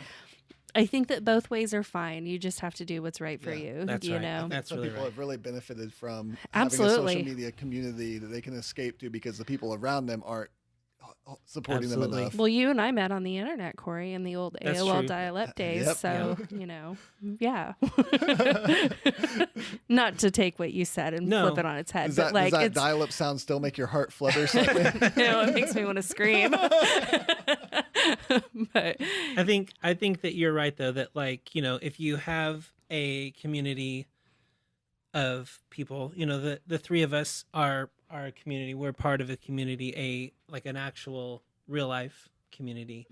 I think that both ways are fine. You just have to do what's right for you. That's right. know. That's Some really people right. have really benefited from Absolutely. having a social media community that they can escape to because the people around them aren't supporting them Absolutely. enough. Well, you and I met on the internet, Corey, in the old That's AOL true. dial-up days. Yep. So, yeah. Not to take what you said and No. flip it on its head, Does but that, does that it's dial-up sound still make your heart flutter slightly? it makes me want to scream. But I think that you're right though, that if you have a community of people, the three of us are a community. We're part of a community, an actual real life community,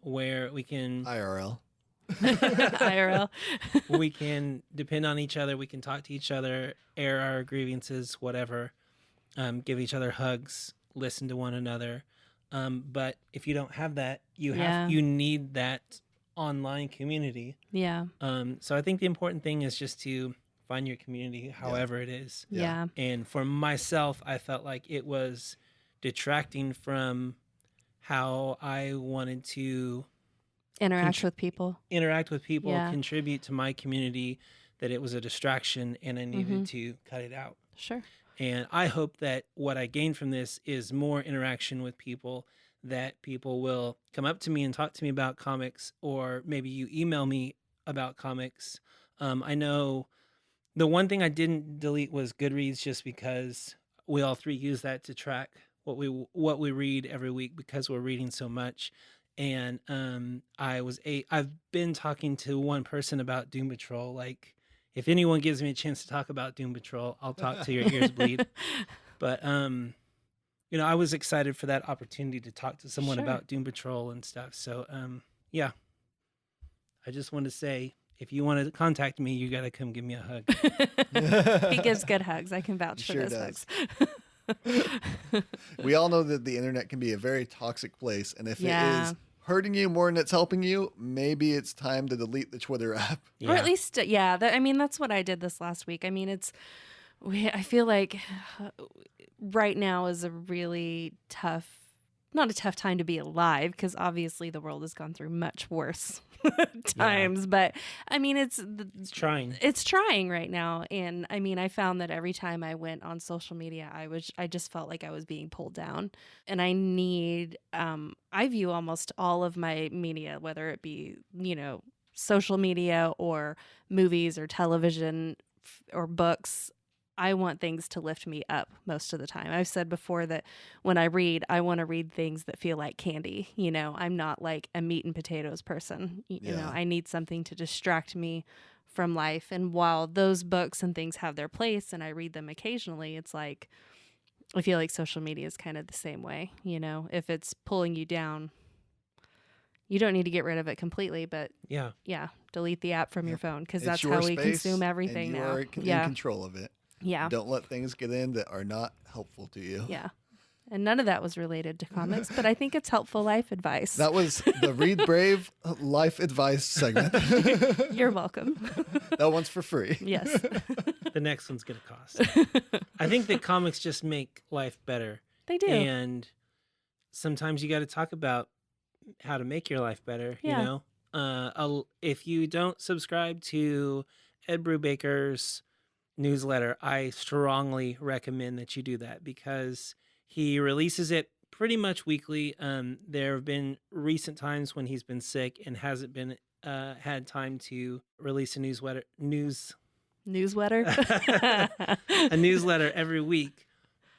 where we can IRL. IRL. we can depend on each other. We can talk to each other, air our grievances, whatever, give each other hugs, listen to one another. But if you don't have that, you need that online community. Yeah. So I think the important thing is just to find your community, however it is. Yeah. And for myself, I felt like it was detracting from how I wanted to Interact with people. Yeah. Contribute to my community, that it was a distraction and I needed to cut it out. Sure. And I hope that what I gain from this is more interaction with people, that people will come up to me and talk to me about comics, or maybe you email me about comics. I know the one thing I didn't delete was Goodreads, just because we all three use that to track what we read every week because we're reading so much. And I've been talking to one person about Doom Patrol. Like, if anyone gives me a chance to talk about Doom Patrol, I'll talk till your ears bleed. But I was excited for that opportunity to talk to someone about Doom Patrol and stuff. So yeah, I just want to say, if you want to contact me, you got to come give me a hug. He gives good hugs. I can vouch He for sure those does. hugs. We all know that the internet can be a very toxic place, and if it Yeah. is hurting you more than it's helping you, maybe it's time to delete the Twitter app. Or at least, that's what I did this last week. I mean, I feel like right now is a really not a tough time to be alive, because obviously the world has gone through much worse times. But I mean, it's trying. It's trying right now, and I mean, I found that every time I went on social media, I just felt like I was being pulled down, and I need. I view almost all of my media, whether it be social media or movies or television or books. I want things to lift me up most of the time. I've said before that when I read, I want to read things that feel like candy. I'm not like a meat and potatoes person. I need something to distract me from life. And while those books and things have their place and I read them occasionally, it's like, I feel like social media is kind of the same way. If it's pulling you down, you don't need to get rid of it completely, but delete the app from your phone, because that's how we consume everything and now. You are in control of it. Yeah. Don't let things get in that are not helpful to you. Yeah. And none of that was related to comics, but I think it's helpful life advice. That was the Read Brave life advice segment. You're welcome. That one's for free. Yes. The next one's going to cost. I think that comics just make life better. They do. And sometimes you got to talk about how to make your life better, if you don't subscribe to Ed Brubaker's newsletter, I strongly recommend that you do that, because he releases it pretty much weekly. There have been recent times when he's been sick and hasn't been had time to release a newsletter a newsletter every week,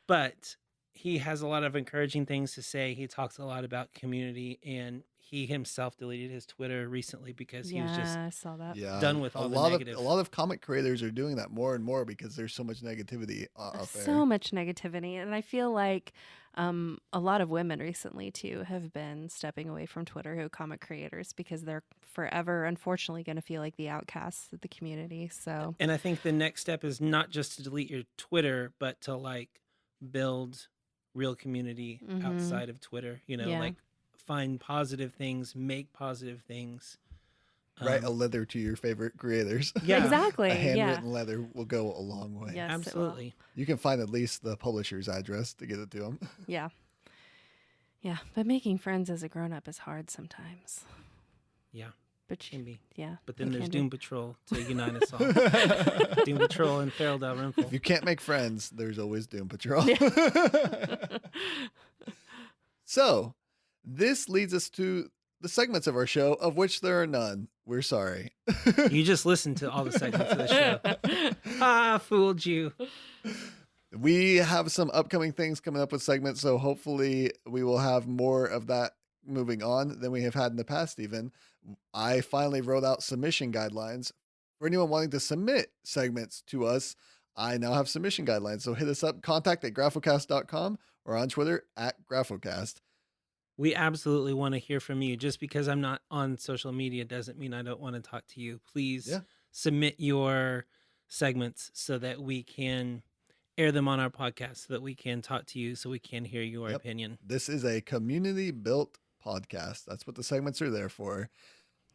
but he has a lot of encouraging things to say. He talks a lot about community, and he himself deleted his Twitter recently because he was just I saw that. Yeah, done with all the negative. A lot of comic creators are doing that more and more because there's so much negativity out there. So much negativity, and I feel like a lot of women recently too have been stepping away from Twitter, who are comic creators, because they're forever, unfortunately, going to feel like the outcasts of the community. So, And I think the next step is not just to delete your Twitter, but to like build real community outside of Twitter. You know, Yeah. like find positive things, make positive things. Write a letter to your favorite creators. Yeah, exactly. A Yeah. handwritten letter will go a long way. Yes, it will. absolutely. You can find at least the publisher's address to get it to them. Yeah. Yeah. But making friends as a grown up is hard sometimes. Yeah, But can be. yeah. But then it there's can be. Doom Patrol to unite us all. Doom Patrol and Feral Dalrymple. If you can't make friends, there's always Doom Patrol. So, this leads us to the segments of our show, of which there are none. We're sorry. You just listened to all the segments of the show. Ah, fooled you. We have some upcoming things coming up with segments, so hopefully we will have more of that moving on than we have had in the past even. I finally wrote out submission guidelines. For anyone wanting to submit segments to us, I now have submission guidelines. So hit us up, contact@graphocast.com or on Twitter @graphocast. We absolutely want to hear from you. Just because I'm not on social media doesn't mean I don't want to talk to you. Please submit your segments so that we can air them on our podcast, so that we can talk to you, so we can hear your opinion. This is a community-built podcast. That's what the segments are there for.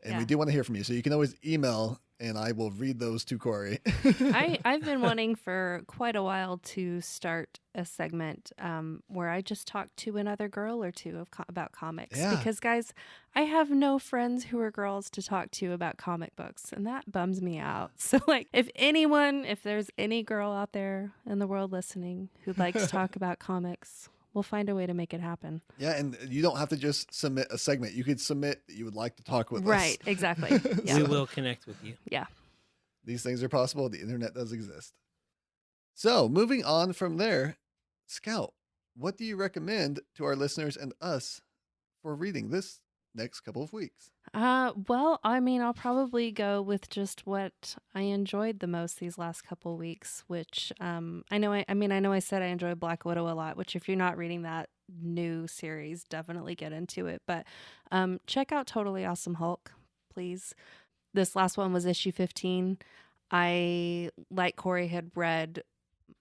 And we Yeah. do want to hear from you. So you can always email, and I will read those to Cory. I've been wanting for quite a while to start a segment where I just talk to another girl or two about comics. Yeah. Because, guys, I have no friends who are girls to talk to about comic books, and that bums me out. So, like, if there's any girl out there in the world listening who'd like to talk about comics, we'll find a way to make it happen. Yeah, and you don't have to just submit a segment. You could submit that you would like to talk with us. Right, exactly. Yeah. We will connect with you. Yeah. These things are possible. The internet does exist. So, moving on from there, Scout, what do you recommend to our listeners and us for reading this next couple of weeks? Well, I mean, I'll probably go with just what I enjoyed the most these last couple weeks, which I know I said I enjoyed Black Widow a lot, which if you're not reading that new series, definitely get into it. But check out Totally Awesome Hulk, please. This last one was issue 15. I, like Cory, had read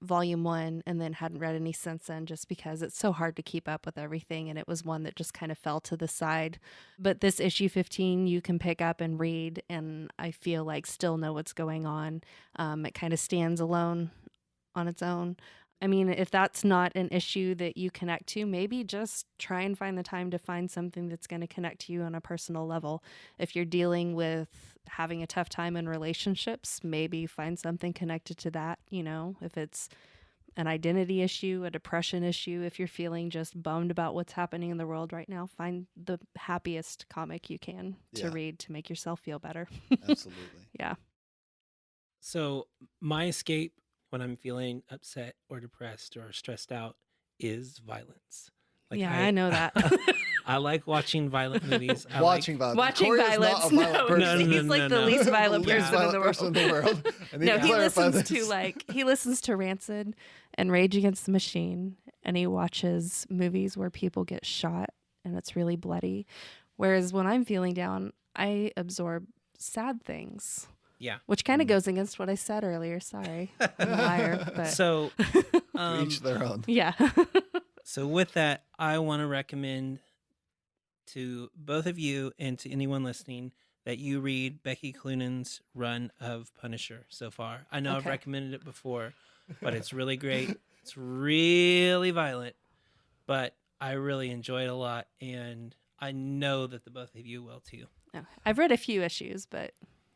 volume 1 and then hadn't read any since then, just because it's so hard to keep up with everything, and it was one that just kind of fell to the side. But this issue 15 you can pick up and read, and I feel like still know what's going on. It kind of stands alone on its own. I mean, if that's not an issue that you connect to, maybe just try and find the time to find something that's going to connect to you on a personal level. If you're dealing with having a tough time in relationships, maybe find something connected to that. You know, if it's an identity issue, a depression issue, if you're feeling just bummed about what's happening in the world right now, find the happiest comic you can to read to make yourself feel better. Absolutely. Yeah. So my escape when I'm feeling upset or depressed or stressed out is violence. Like I know that. I like watching violent movies. Watching violence. Watching Cory violence. is not a violent person. No, He's like the no. least violent The least person in the violent world. person in the world. I need No, to he clarify listens this. to he listens to Rancid and Rage Against the Machine, and he watches movies where people get shot and it's really bloody. Whereas when I'm feeling down, I absorb sad things. Yeah. Which kind of goes against what I said earlier. Sorry. I'm a liar. But So, To each their own. yeah. so with that, I want to recommend to both of you and to anyone listening that you read Becky Cloonan's run of Punisher so far. I know I've Okay. recommended it before, but it's really great. It's really violent, but I really enjoy it a lot, and I know that the both of you will too. No, I've read a few issues, but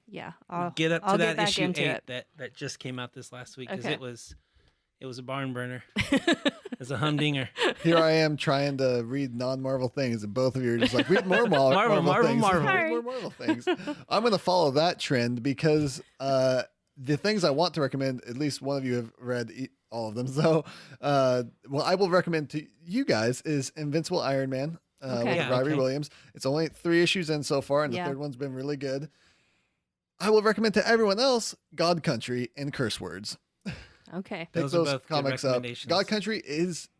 yeah, I'll Get up to I'll that get back issue into 8 it. that just came out this last week, because Okay. it was a barn burner. It's a humdinger. Here I am trying to read non-Marvel things, and both of you are just like, read more Marvel things. Marvel. Read more Marvel things. I'm going to follow that trend because the things I want to recommend, at least one of you have read all of them. So, what I will recommend to you guys is Invincible Iron Man. Okay. with Riri Williams. It's only 3 issues in so far, and the third one's been really good. I will recommend to everyone else God Country and Curse Words. Okay. Pick Those are those both good comics up. recommendations. God Country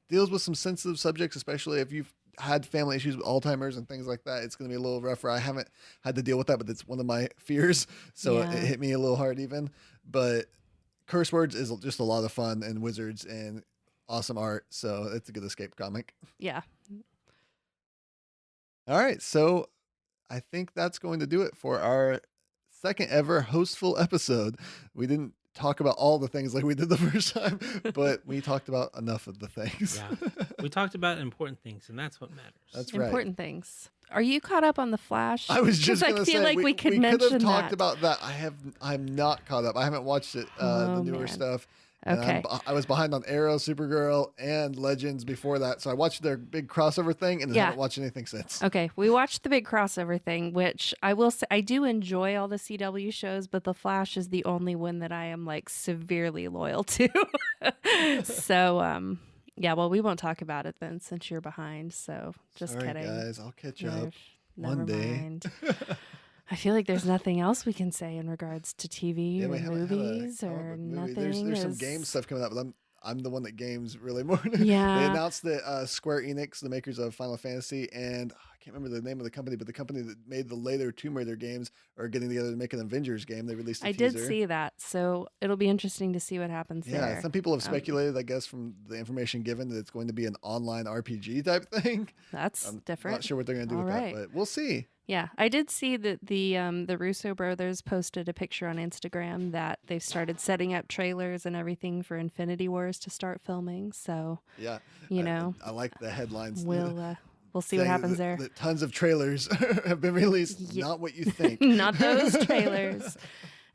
deals with some sensitive subjects, especially if you've had family issues with Alzheimer's and things like that. It's going to be a little rougher. I haven't had to deal with that, but it's one of my fears. So it hit me a little hard even. But Curse Words is just a lot of fun and wizards and awesome art. So it's a good escape comic. Yeah. All right. So I think that's going to do it for our second ever hostful episode. We didn't talk about all the things like we did the first time, but we talked about enough of the things. Yeah. We talked about important things, and that's what matters. That's right. Important things. Are you caught up on The Flash? I was just going to say, I feel like we could have mention talked that. about that. I'm not caught up. I haven't watched it, the newer man. stuff. Okay. I was behind on Arrow, Supergirl, and Legends before that. So I watched their big crossover thing and haven't watched anything since. Okay. We watched the big crossover thing, which I will say I do enjoy all the CW shows, but The Flash is the only one that I am like severely loyal to. So, yeah, well, we won't talk about it then since you're behind. So just Sorry, kidding. guys. I'll catch up Never one day. mind. I feel like there's nothing else we can say in regards to TV Yeah, or we haven't had a movies comic or book movie. nothing. There's some game stuff coming up, but I'm the one that games really more. Yeah. They announced that Square Enix, the makers of Final Fantasy, and I can't remember the name of the company, but the company that made the later Tomb Raider games are getting together to make an Avengers game. They released a teaser. did see that, so it'll be interesting to see what happens there. Yeah, some people have speculated, I guess, from the information given, that it's going to be an online RPG type thing. That's I'm different. not sure what they're going to do with that, but we'll see. Yeah, I did see that the Russo brothers posted a picture on Instagram that they've started setting up trailers and everything for Infinity Wars to start filming. So Yeah, I like the headlines. We'll see what happens there. That tons of trailers have been released. Yeah. Not what you think. Not those trailers.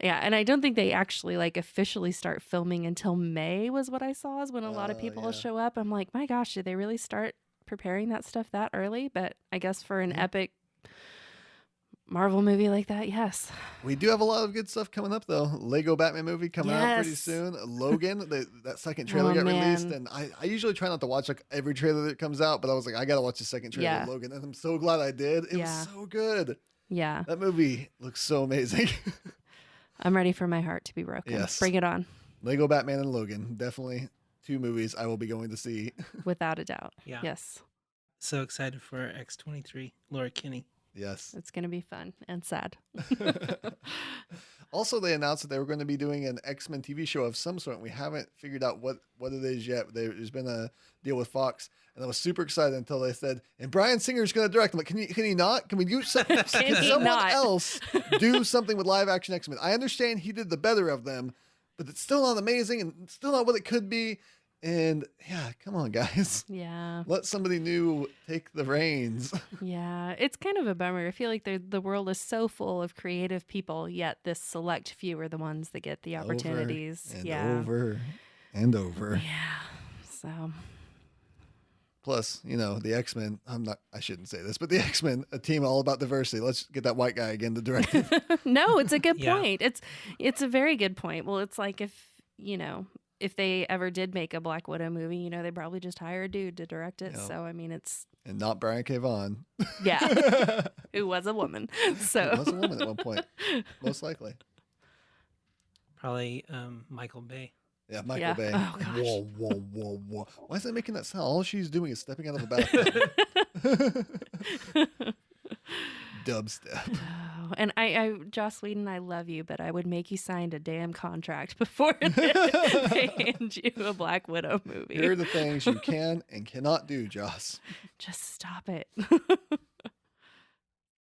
Yeah, and I don't think they actually like officially start filming until May was what I saw is when a lot of people show up. I'm like, my gosh, did they really start preparing that stuff that early? But I guess for an epic Marvel movie like that, yes. We do have a lot of good stuff coming up, though. Lego Batman movie coming out pretty soon. Logan, that second trailer got released, and I usually try not to watch like every trailer that comes out, but I was like, I gotta watch the second trailer of Logan, and I'm so glad I did. It was so good. Yeah, that movie looks so amazing. I'm ready for my heart to be broken. Yes, bring it on. Lego Batman and Logan, definitely 2 movies I will be going to see without a doubt. Yeah. Yes. So excited for X-23, Laura Kinney. Yes. It's going to be fun and sad. Also, they announced that they were going to be doing an X-Men TV show of some sort. We haven't figured out what it is yet. There's been a deal with Fox, and I was super excited until they said, and Bryan Singer's going to direct. I'm like, can he not? Can we do something? Can someone else do something with live action X-Men? I understand he did the better of them, but it's still not amazing and still not what it could be. And yeah, come on, guys. Yeah. Let somebody new take the reins. Yeah. It's kind of a bummer. I feel like the world is so full of creative people, yet this select few are the ones that get the opportunities. Over and over. Yeah. So. Plus, the X-Men, I shouldn't say this, but the X-Men, a team all about diversity. Let's get that white guy again to direct it. No, it's a good point. It's a very good point. Well, it's like if they ever did make a Black Widow movie, they probably just hire a dude to direct it. So, I mean, it's... And not Brian K. Vaughan. Yeah. Who was a woman. So. Who was a woman at one point. Most likely. Probably Michael Bay. Yeah, Michael Bay. Oh, gosh. Whoa. Why is that making that sound? All she's doing is stepping out of the bathroom. Dubstep. Oh, and I Joss Whedon, I love you, but I would make you sign a damn contract before they hand you a Black Widow movie. Here are the things you can and cannot do, Joss. Just stop it.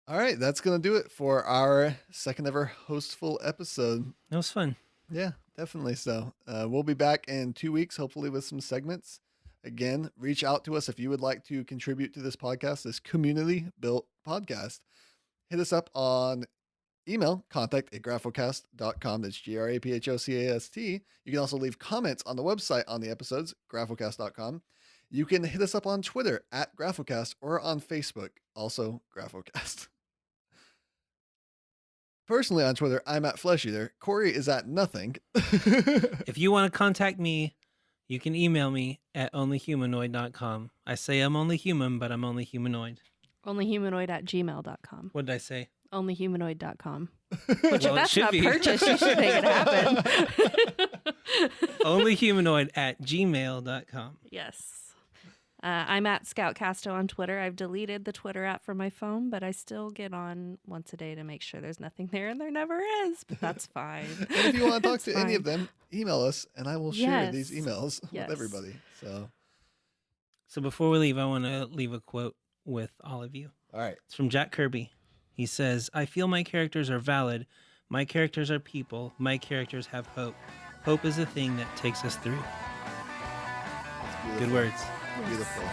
All right, that's going to do it for our second ever hostful episode. That was fun. Yeah, definitely so. We'll be back in 2 weeks, hopefully with some segments. Again, reach out to us if you would like to contribute to this podcast, this community-built podcast. Hit us up on email, contact@graphocast.com. That's GRAPHOCAST. You can also leave comments on the website on the episodes, graphocast.com. You can hit us up on Twitter @Graphocast or on Facebook, also Graphocast. Personally on Twitter, I'm @FleshEater. Cory is @nothing. If you want to contact me, You can email me at onlyhumanoid.com. I say I'm only human, but I'm only humanoid. Onlyhumanoid@gmail.com. What did I say? Onlyhumanoid.com. Well, Which if it that's should not be. purchased, you should make it happen. Onlyhumanoid@gmail.com. Yes. I'm at Scoutcasto on Twitter. I've deleted the Twitter app from my phone, but I still get on once a day to make sure there's nothing there, and there never is, but that's fine. And if you want to talk It's to any of fine. them, email us, and I will share Yes. these emails Yes. with everybody. So before we leave, I want to leave a quote with all of you. All right. It's from Jack Kirby. He says, I feel my characters are valid. My characters are people. My characters have hope. Hope is the thing that takes us through. That's beautiful. Good words. Beautiful.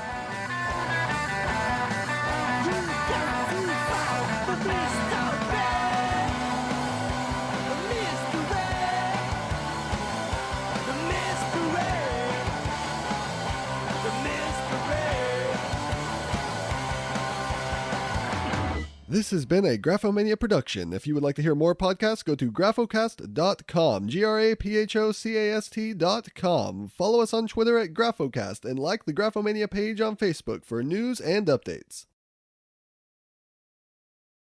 This has been a Graphomania production. If you would like to hear more podcasts, go to graphocast.com, graphocast.com. Follow us on Twitter at Graphocast and like the Graphomania page on Facebook for news and updates.